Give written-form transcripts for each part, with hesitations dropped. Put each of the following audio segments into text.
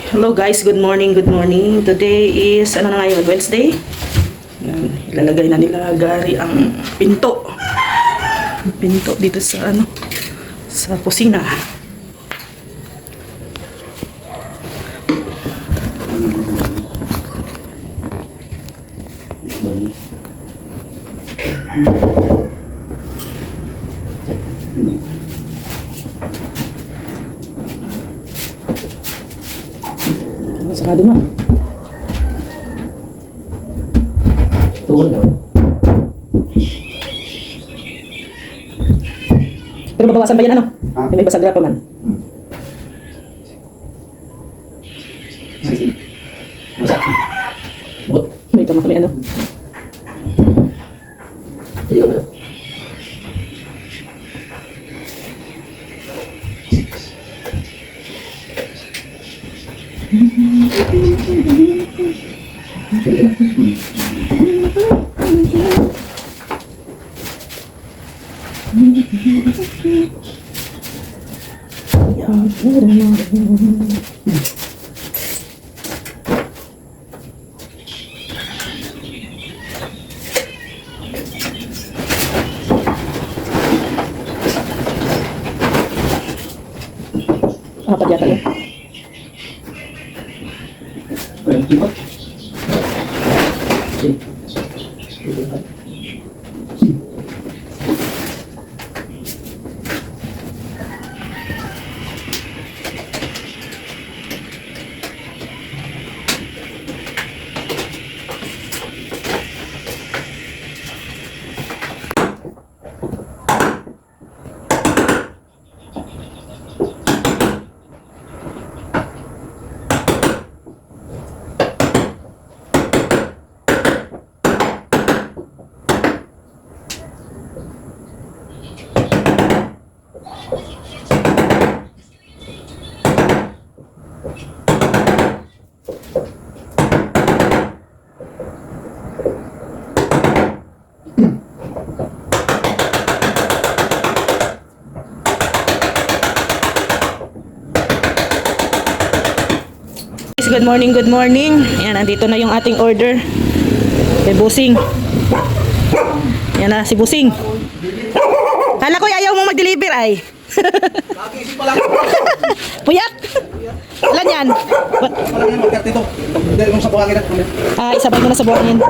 Hello guys, good morning, good morning. Today is, ano na ngayon, Wednesday. Yan, ilalagay na nila Gary ang pinto. Pinto dito sa, sa kusina. Sarado na. Pero mabawasan pa yan, may basag pa man. May tama kami, Apat yata yun. Good morning, good morning. Yan, nandito na yung ating order. Kay Busing. Yan na, si Busing. Kala ko ayaw mo mag-deliver ay. Puyat. Ilan yan? Isabay mo na sa buhangin.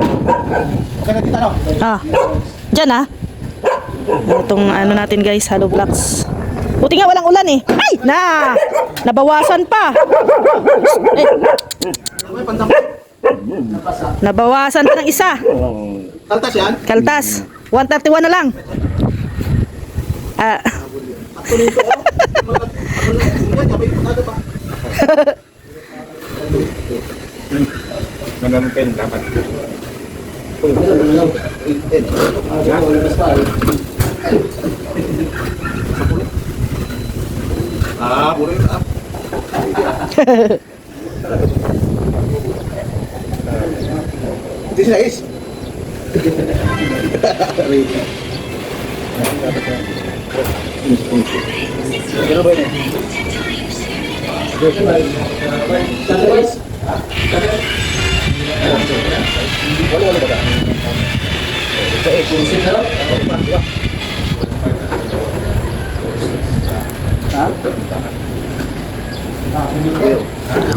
Diyan itong natin guys, hollow blocks. Buti nga walang ulan eh. Ay! Nabawasan pa. Nabawasan pa ng isa. Kaltas yan? Kaltas. 131 na lang. Manampen dapat. Boleh tak? This is.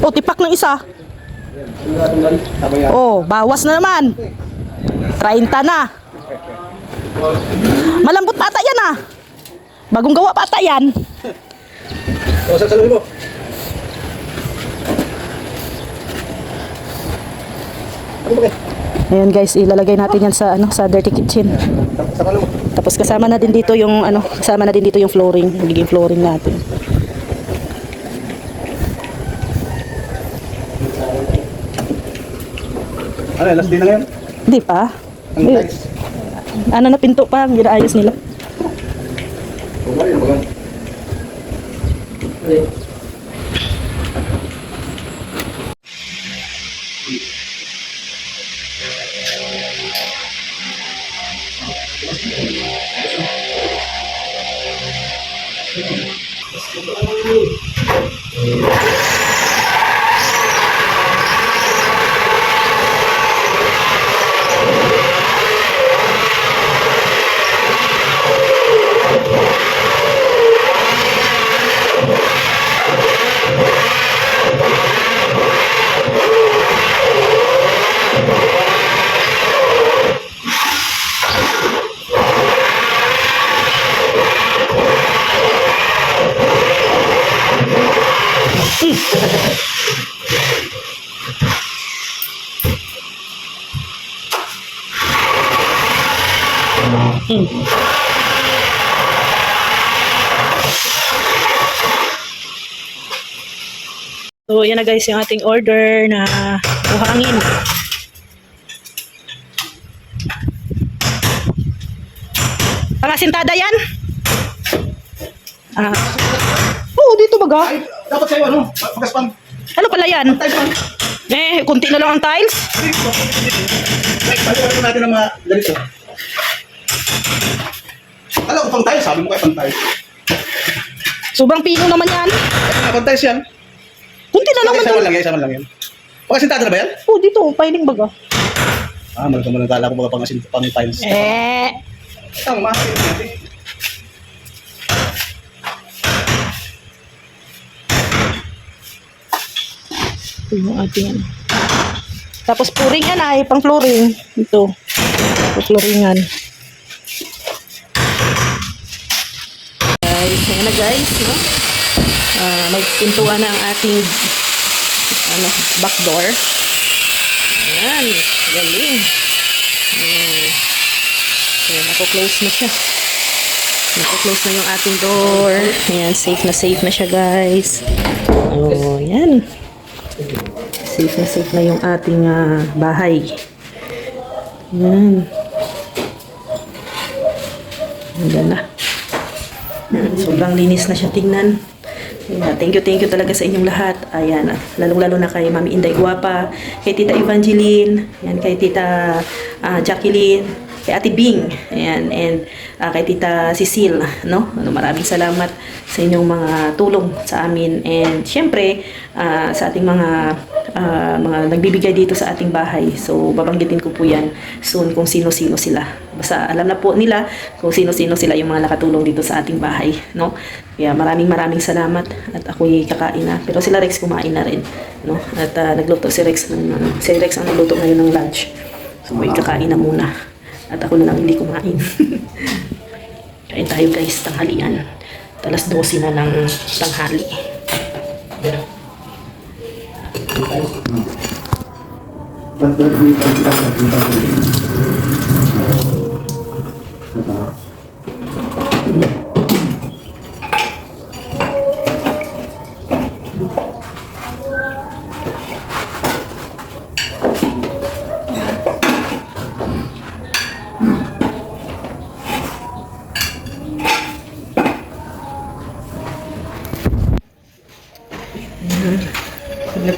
Oh, tipak ng isa. Oh, bawas na naman. 30 na. Malambot pa ata yan Bagong gawa pa ata yan. Saluhin mo. Ayan guys, ilalagay natin yan sa sa dirty kitchen. Tapos kasama na din dito yung flooring, magiging flooring natin. Last day na ngayon? Hindi pa. Na pinto pa, ang ginaayos nila. So, yan na guys yung ating order na buhangin. Pangasintada yan? Ah. Oo, dito baga. Ay, dapat sa'yo ano? Pagkaspan. Ano pala yan? Tiles man. Kunti na lang ang tiles. Paliwanag natin ang mga ganito. Alam ko pang tiles. Sabi mo kayo pang tiles. Sobrang pino naman yan. Pang tiles yan. Kunti na lang Isama naman. lang yan, isama lang yan. Pagkasintada na ba yan? Oo, dito. Piling baga. Malang kala ko mga pang tiles. Tama, Ito yung ating ano. Tapos flooring yan ay pang flooring. Ito. Flooringan. Guys, yan na guys. No? May pintuan na ang ating back door. Ayan. Galing. So, nako-close na siya. Nako-close na yung ating door. Ayan, safe na siya guys. Oh, yan. Safe na yung ating bahay. Ayan. Ayan na. Ayan, sobrang linis na siya tingnan. Ayan, thank you talaga sa inyong lahat. Ayan, lalong-lalo na kay Mami Inday Guapa, kay Tita Evangeline, ayan, kay Tita Jacqueline, kay Ate Bing, ayan, and kay Tita Cecile, no? Maraming salamat sa inyong mga tulong sa amin, and syempre sa ating mga nagbibigay dito sa ating bahay. So babanggitin ko po yan soon kung sino-sino sila. Basta alam na po nila kung sino-sino sila yung mga nakatulong dito sa ating bahay, no? Kaya maraming salamat at ako'y kakain na. Pero sila Rex kumain na rin, no? At nagluto si Rex si Rex ang nagluto ngayon ng lunch. So ako'y kakain na muna. At ako na lang hindi kumain. Kain tayo guys, tanghalian. Alas 12 na ng tanghali.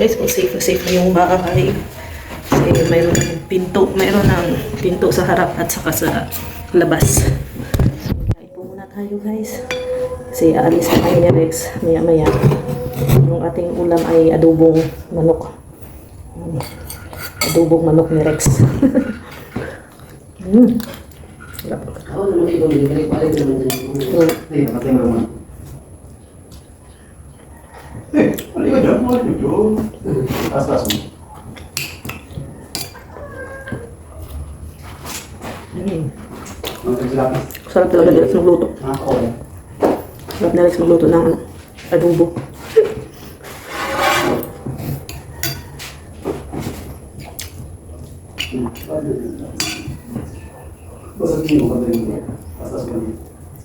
Guys, kung safe na yung bahay. Kasi mayroon ng pinto sa harap at saka sa labas. So, kain po muna tayo guys. Kasi aalis na tayo ni Rex maya. Yung ating ulam ay adobong manok. Adobong manok ni Rex. Sarap talaga ni Rex magluto. Sarap ni Rex magluto ng adobo.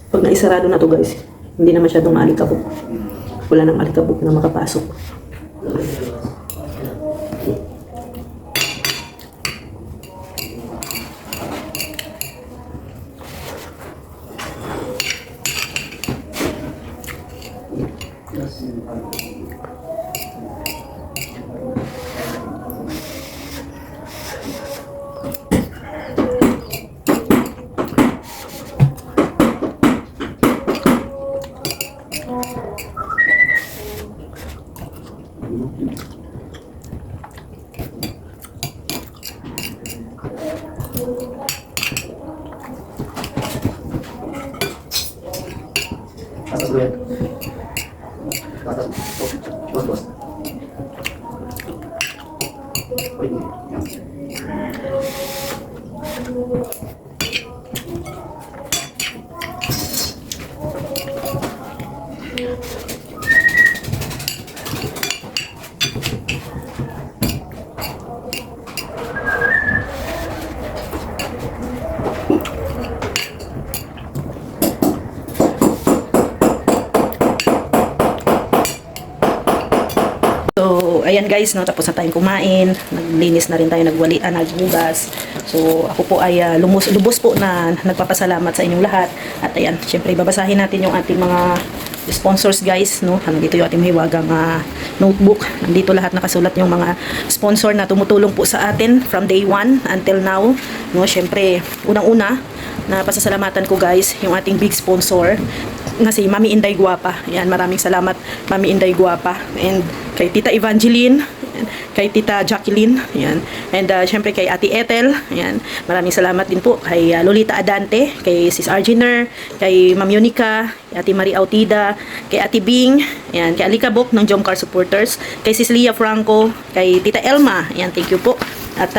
Pag naisarado na to guys, hindi na masyadong maalikabok. Wala nang alikabok na makapasok. Atas dulu ya. Atas. Bos. Oh, ini. Ya. ayan guys, no, tapos na tayong kumain, naglinis na rin tayo, naghugas. So ako po ay lubos po na nagpapasalamat sa inyong lahat. At ayan, syempre babasahin natin yung ating mga sponsors guys, no. Nandito yung ating mahiwagang notebook. Nandito lahat nakasulat yung mga sponsor na tumutulong po sa atin from day 1 until now, no. Syempre, unang-una na pasasalamatan ko guys yung ating big sponsor na si Mami Inday Guapa. Yan, maraming salamat Mami Inday Guapa, and kay Tita Evangeline, kay Tita Jacqueline, yan. And syempre kay Ate Ethel, yan. Maraming salamat din po kay Lolita Adante, kay Sis Arginer, kay Ma'am Yunica, kay Ate Marie Autida, kay Ate Bing, yan, kay Alikabok ng Jomcar supporters, kay Sis Lia Franco, kay Tita Elma, yan, thank you po. At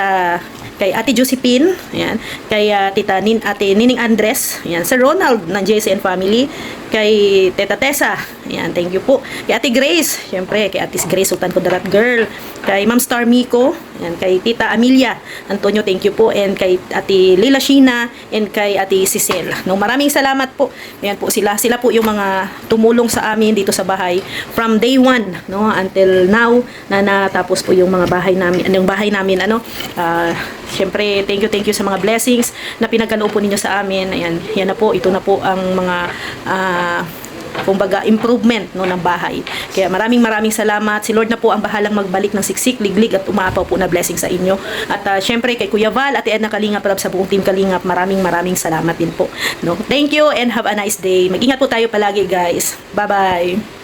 kay Ate Josephine, ayan, kay Ate Nining Andres, ayan, Sir Ronald ng JCN Family, kay Teta Tessa, ayan, thank you po. Kay Ate Grace, syempre, kay Ate Grace Sultan Kudarat Girl, kay Ma'am Star Miko, ayan, kay Tita Amelia Antonio, thank you po, and kay Ate Lila Sheena, and kay Ate Cicel. No, maraming salamat po. Ayan po sila po yung mga tumulong sa amin dito sa bahay from day 1, no, until now na natapos po yung mga bahay namin, yung bahay namin, ano, syempre, thank you sa mga blessings na pinagkaloob po ninyo sa amin. Ayan, yan na po, ito na po ang mga kumbaga improvement, no, ng bahay. Kaya maraming salamat. Si Lord na po ang bahalang magbalik ng siksik, liglig at umaapaw po na blessing sa inyo. At syempre kay Kuya Val at Edna Kalingap, sa buong team Kalingap, maraming salamat din po. No? Thank you and have a nice day. Mag-ingat po tayo palagi guys. Bye-bye.